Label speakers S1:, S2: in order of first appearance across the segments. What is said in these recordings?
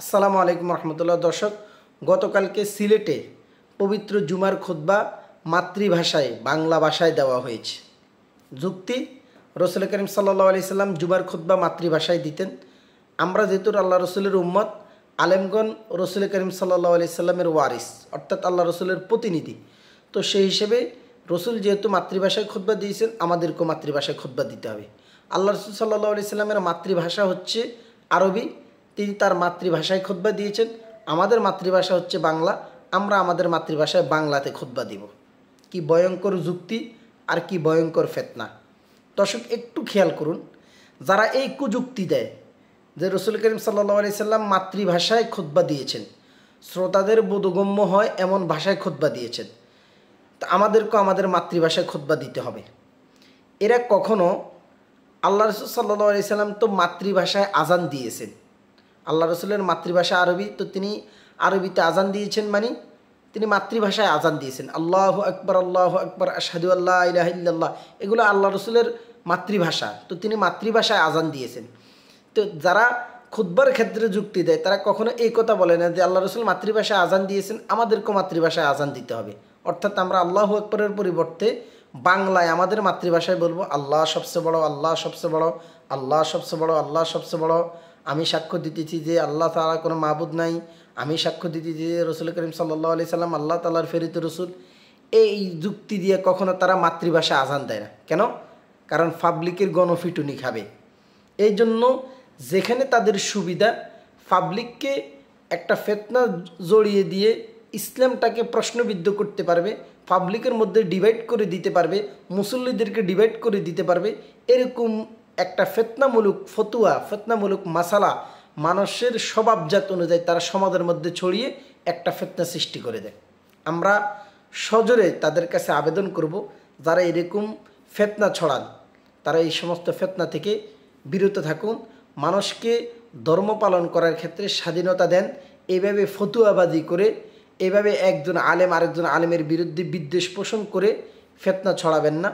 S1: আসসালামু আলাইকুম রহমতুল্লাহ। দর্শক, গতকালকে সিলেটে পবিত্র জুমার খুতবা মাতৃভাষায় বাংলা ভাষায় দেওয়া হয়েছে। যুক্তি, রসুল করিম সাল্লাল্লাহু আলাইহি সাল্লাম জুমার খুতবা মাতৃভাষায় দিতেন। আমরা যেহেতু আল্লাহ রসুলের উম্মত, আলেমগণ রসুল করিম সাল্লাল্লাহু আলাইহি সাল্লামের ওয়ারিস অর্থাৎ আল্লাহ রসুলের প্রতিনিধি, তো সেই হিসেবে রসুল যেহেতু মাতৃভাষায় খুতবা দিয়েছেন, আমাদেরকেও মাতৃভাষায় খুতবা দিতে হবে। আল্লাহ রসুল সাল্লাল্লাহু আলাইহি সাল্লামের মাতৃভাষা হচ্ছে আরবি, তিনি তার মাতৃভাষায় খুতবা দিয়েছেন। আমাদের মাতৃভাষা হচ্ছে বাংলা, আমরা আমাদের মাতৃভাষায় বাংলাতে খুতবা দিব। কি ভয়ঙ্কর যুক্তি আর কি ভয়ঙ্কর ফিতনা! দর্শক, একটু খেয়াল করুন, যারা এই কুযুক্তি দেয় যে রসুল করিম সাল্লাল্লাহু আলাইহি সাল্লাম মাতৃভাষায় খুতবা দিয়েছেন, শ্রোতাদের বোধগম্য হয় এমন ভাষায় খুতবা দিয়েছেন, তা আমাদেরকেও আমাদের মাতৃভাষায় খুতবা দিতে হবে। এরা কখনো, আল্লাহ রসুল সাল্লাল্লাহু আলাইহি সাল্লাম তো মাতৃভাষায় আজান দিয়েছেন, আল্লাহ রসুলের মাতৃভাষা আরবি, তো তিনি আরবিতে আজান দিয়েছেন, মানে তিনি মাতৃভাষায় আজান দিয়েছেন। আল্লাহু আকবার, আশহাদু আল্লা ইলাহা ইল্লাল্লাহ, এগুলো আল্লাহ রসুলের মাতৃভাষা, তো তিনি মাতৃভাষায় আজান দিয়েছেন। তো যারা খুতবার ক্ষেত্রে যুক্তি দেয়, তারা কখনো এই কথা বলে না যে আল্লাহ রসুল মাতৃভাষায় আজান দিয়েছেন, আমাদেরকেও মাতৃভাষায় আজান দিতে হবে। অর্থাৎ আমরা আল্লাহু আকবরের পরিবর্তে বাংলায় আমাদের মাতৃভাষায় বলবো আল্লাহ সবচেয়ে বড়, আল্লাহ সবচেয়ে বড়, আল্লাহ সবচেয়ে বড়, আল্লাহ সবচেয়ে বড়। আমি সাক্ষ্য দিতেছি যে আল্লাহ তাআলা কোনো মাবুদ নাই। আমি সাক্ষ্য দিতেছি যে রসুল করিম সাল্লাল্লাহু আলাইহি সাল্লাম আল্লাহ তাআলার প্রেরিত রসুল। এই যুক্তি দিয়ে কখনো তারা মাতৃভাষায় আজান দেয় না। কেন? কারণ পাবলিকের গণপিটুনি খাবে। এই জন্য যেখানে তাদের সুবিধা, পাবলিককে একটা ফিতনা জড়িয়ে দিয়ে ইসলামটাকে প্রশ্নবিদ্ধ করতে পারবে, পাবলিকের মধ্যে ডিভাইড করে দিতে পারবে, মুসল্লিদেরকে ডিভাইড করে দিতে পারবে, এরকম একটা ফিতনামূলক ফতুয়া, ফিতনামূলক মাসালা মানুষের স্বভাবজাত অনুযায়ী তারা সমাজের মধ্যে ছড়িয়ে একটা ফিতনা সৃষ্টি করে দেয়। আমরা সজোরে তাদের কাছে আবেদন করব, যারা এরকম ফিতনা ছড়ান তারা এই সমস্ত ফিতনা থেকে বিরত থাকুন। মানুষকে ধর্ম পালন করার ক্ষেত্রে স্বাধীনতা দেন। এইভাবে ফতুয়াবাজি করে, এইভাবে একজন আলেম আরেকজন আলেমের বিরুদ্ধে বিদ্বেষ পোষণ করে ফিতনা ছড়াবেন না।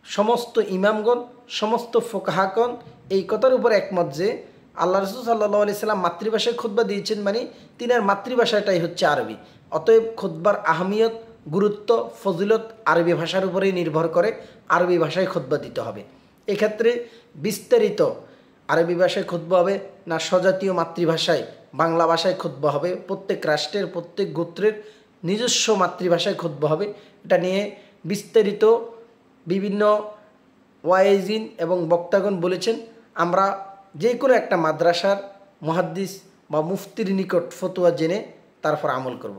S1: সমস্ত ইমামগণ, সমস্ত ফোকাহাগণ এই কথার উপর একমত যে আল্লাহ রসুল সাল্লাল্লাহু আলাইহি সাল্লাম মাতৃভাষায় খুতবা দিয়েছেন, মানে তিনার মাতৃভাষাটাই হচ্ছে আরবি। অতএব খুতবার আহমিয়ত, গুরুত্ব, ফজিলত আরবি ভাষার উপরেই নির্ভর করে। আরবি ভাষায় খুতবা দিতে হবে। এক্ষেত্রে বিস্তারিত আরবি ভাষায় খুতবা হবে না স্বজাতীয় মাতৃভাষায় বাংলা ভাষায় খুতবা হবে, প্রত্যেক রাষ্ট্রের প্রত্যেক গোত্রের নিজস্ব মাতৃভাষায় খুতবা হবে, এটা নিয়ে বিস্তারিত বিভিন্ন ওয়াইজিন এবং বক্তাগণ বলেছেন। আমরা যে কোনো একটা মাদ্রাসার মুহাদ্দিস বা মুফতির নিকট ফতোয়া জেনে তারপর আমল করব।